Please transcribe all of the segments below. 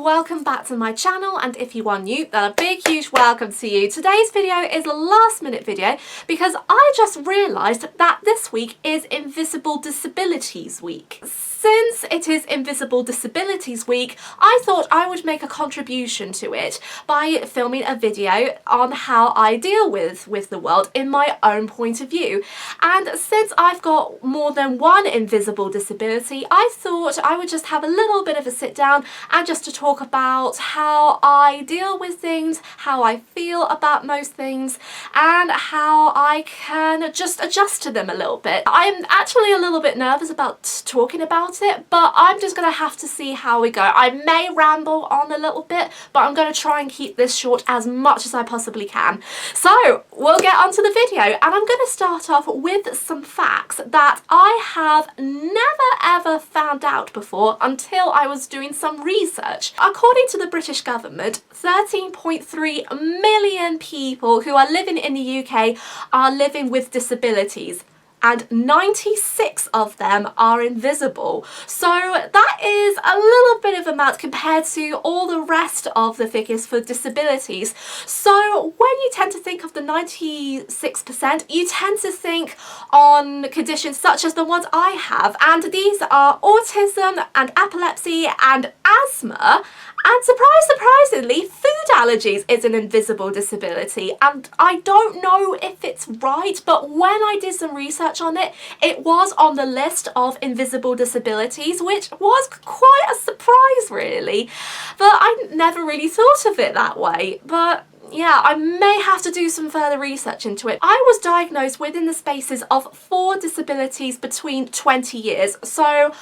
welcome back to my channel, and if you are new, then a big huge welcome to you. Today's video is a last minute video because I just realised that this week is Invisible Disabilities Week. Since it is Invisible Disabilities Week, I thought I would make a contribution to it by filming a video on how I deal with the world in my own point of view. And since I've got more than one invisible disability, I thought I would just have a little bit of a sit down and just to talk about how I deal with things, how I feel about most things, and how I can just adjust to them a little bit. I'm actually a little bit nervous about talking about it, but I'm just going to have to see how we go. I may ramble on a little bit, but I'm going to try and keep this short as much as I possibly can. So we'll get on to the video, and I'm going to start off with some facts that I have never ever found out before until I was doing some research. According to the British government, 13.3 million people who are living in the UK are living with disabilities, and 96 of them are invisible. So that is a little bit of amount compared to all the rest of the figures for disabilities. So when you tend to think of the 96%, you tend to think on conditions such as the ones I have, and these are autism and epilepsy and asthma. And surprisingly, food allergies is an invisible disability, and I don't know if it's right, but when I did some research on it, it was on the list of invisible disabilities, which was quite a surprise really, but I never really thought of it that way. But yeah, I may have to do some further research into it. I was diagnosed within the spaces of 4 disabilities between 20 years, so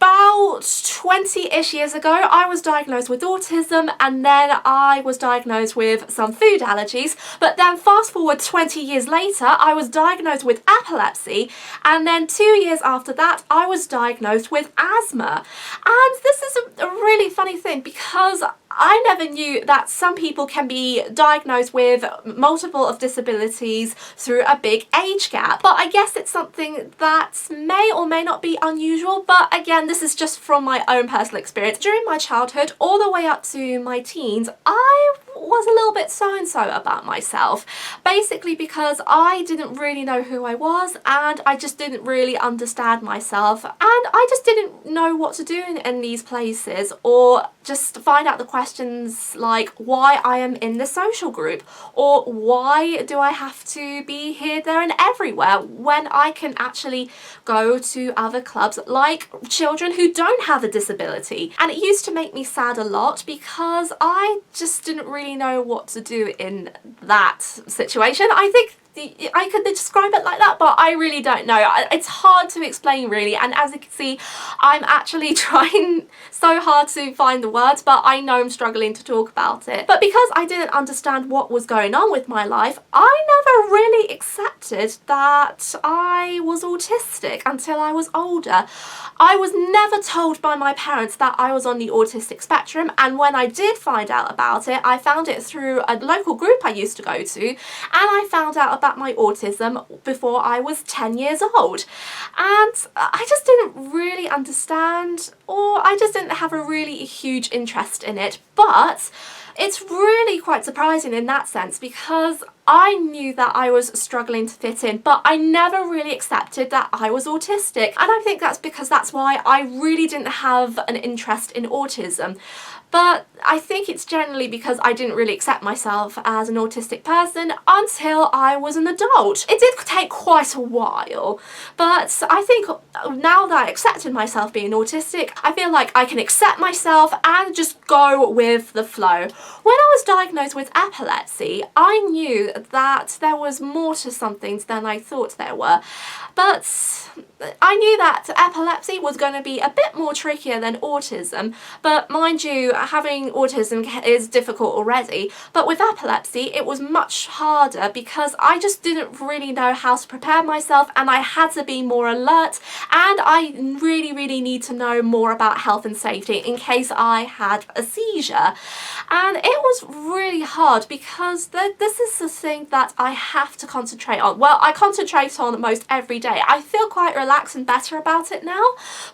about 20-ish years ago, I was diagnosed with autism, and then I was diagnosed with some food allergies. But then fast forward 20 years later, I was diagnosed with epilepsy, and then 2 years after that, I was diagnosed with asthma. And this is a really funny thing because I never knew that some people can be diagnosed with multiple of disabilities through a big age gap. But I guess it's something that may or may not be unusual, but again, this is just from my own personal experience. During my childhood, all the way up to my teens, I was a little bit so-and-so about myself. Basically because I didn't really know who I was, and I just didn't really understand myself, and I just didn't know what to do in these places, or just find out the questions like why I am in this social group, or why do I have to be here, there and everywhere when I can actually go to other clubs like children who don't have a disability. And it used to make me sad a lot because I just didn't really know what to do in that situation. I think I could describe it like that, but I really don't know. It's hard to explain really, and as you can see, I'm actually trying so hard to find the words, but I know I'm struggling to talk about it. But because I didn't understand what was going on with my life, I never really accepted that I was autistic until I was older. I was never told by my parents that I was on the autistic spectrum, and when I did find out about it, I found it through a local group I used to go to, and I found out about my autism before I was 10 years old. And I just didn't really understand, or I just didn't have a really huge interest in it. But it's really quite surprising in that sense because I knew that I was struggling to fit in, but I never really accepted that I was autistic. And I think that's because that's why I really didn't have an interest in autism. But I think it's generally because I didn't really accept myself as an autistic person until I was an adult. It did take quite a while, but I think now that I accepted myself being autistic, I feel like I can accept myself and just go with the flow. When I was diagnosed with epilepsy, I knew that there was more to some things than I thought there were, but I knew that epilepsy was going to be a bit more trickier than autism. But mind you, having autism is difficult already, but with epilepsy it was much harder because I just didn't really know how to prepare myself, and I had to be more alert, and I really need to know more about health and safety in case I had a seizure. And it was really hard because this is the thing that I have to concentrate on. Well, I concentrate on most every day. I feel quite relaxed and better about it now,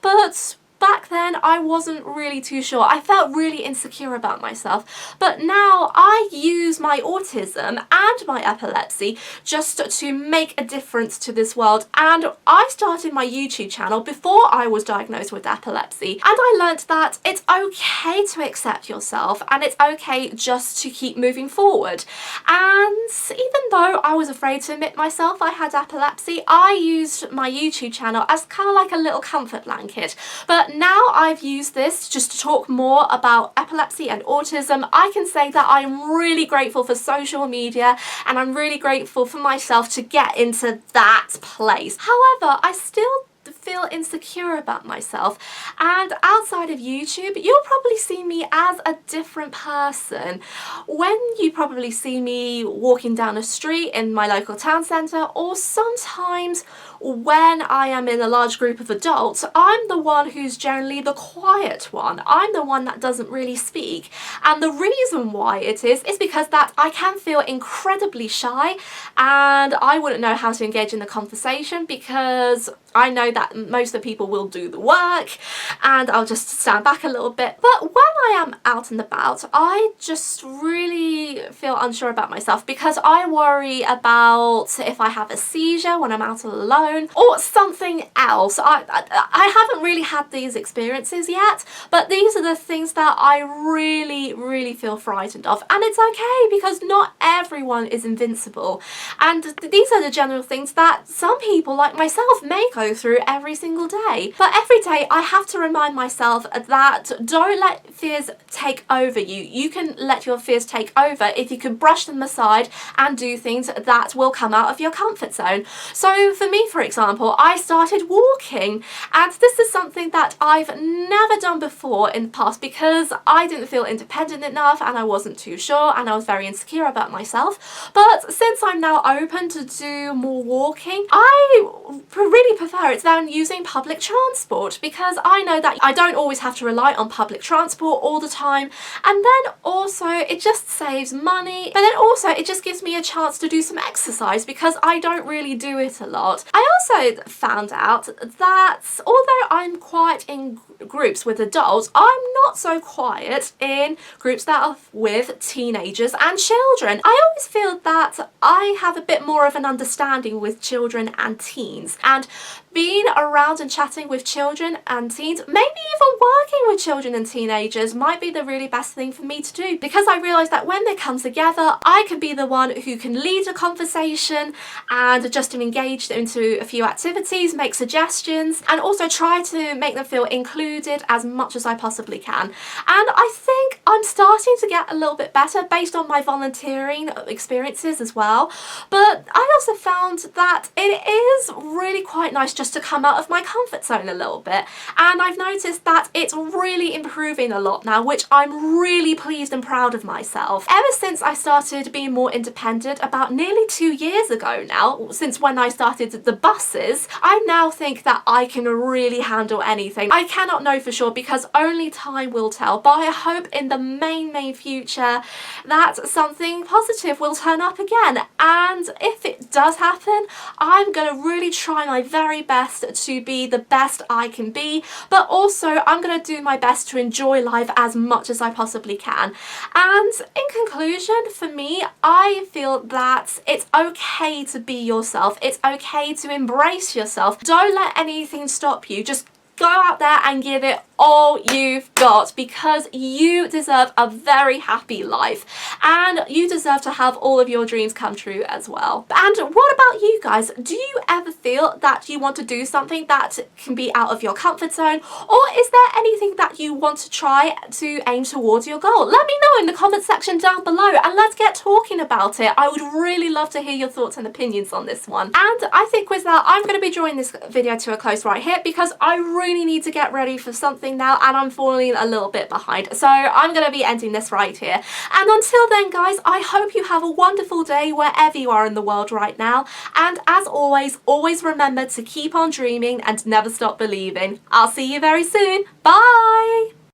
but back then I wasn't really too sure. I felt really insecure about myself, but now I use my autism and my epilepsy just to make a difference to this world. And I started my YouTube channel before I was diagnosed with epilepsy, and I learned that it's okay to accept yourself and it's okay just to keep moving forward. And even though I was afraid to admit myself I had epilepsy, I used my YouTube channel as kind of like a little comfort blanket. But now I've used this just to talk more about epilepsy and autism. I can say that I'm really grateful for social media, and I'm really grateful for myself to get into that place. However, I still feel insecure about myself, and outside of YouTube you'll probably see me as a different person. When you probably see me walking down a street in my local town centre, or sometimes when I am in a large group of adults, I'm the one who's generally the quiet one. I'm the one that doesn't really speak, and the reason why it is because that I can feel incredibly shy, and I wouldn't know how to engage in the conversation because I know that most of the people will do the work and I'll just stand back a little bit. But when I am out and about, I just really feel unsure about myself because I worry about if I have a seizure when I'm out alone or something else. I haven't really had these experiences yet, but these are the things that I really feel frightened of. And it's okay because not everyone is invincible. And these are the general things that some people like myself may go through every single day. But every day I have to remind myself that don't let fears take over you. You can let your fears take over if you can brush them aside and do things that will come out of your comfort zone. So for me, for example, I started walking, and this is something that I've never done before in the past because I didn't feel independent enough and I wasn't too sure and I was very insecure about myself. But since I'm now open to do more walking, I really prefer it than using public transport because I know that I don't always have to rely on public transport all the time, and then also it just saves money, but then also it just gives me a chance to do some exercise because I don't really do it a lot. I also found out that although I'm quiet in groups with adults, I'm not so quiet in groups that are with teenagers and children. I always feel that I have a bit more of an understanding with children and teens, and being around and chatting with children and teens, maybe even working with children and teenagers, might be the really best thing for me to do, because I realise that when they come together, I can be the one who can lead a conversation and just engage into a few activities, make suggestions, and also try to make them feel included as much as I possibly can. And I think I'm starting to get a little bit better based on my volunteering experiences as well. But I also found that it is really quite nice just to come out of my comfort zone a little bit, and I've noticed that it's really improving a lot now, which I'm really pleased and proud of myself. Ever since I started being more independent about nearly 2 years ago now, since when I started the buses, I now think that I can really handle anything. I cannot know for sure because only time will tell, but I hope in the main future that something positive will turn up again, and if it does happen, I'm gonna really try my very best to be the best I can be, but also I'm going to do my best to enjoy life as much as I possibly can. And in conclusion, for me, I feel that it's okay to be yourself. It's okay to embrace yourself. Don't let anything stop you. Just go out there and give it all you've got, because you deserve a very happy life and you deserve to have all of your dreams come true as well. And what about you guys? Do you ever feel that you want to do something that can be out of your comfort zone, or is there anything that you want to try to aim towards your goal? Let me know in the comment section down below and let's get talking about it. I would really love to hear your thoughts and opinions on this one. And I think with that, I'm going to be drawing this video to a close right here because I really need to get ready for something now and I'm falling a little bit behind, so I'm going to be ending this right here. And until then guys, I hope you have a wonderful day wherever you are in the world right now, and as always remember to keep on dreaming and never stop believing. I'll see you very soon. Bye!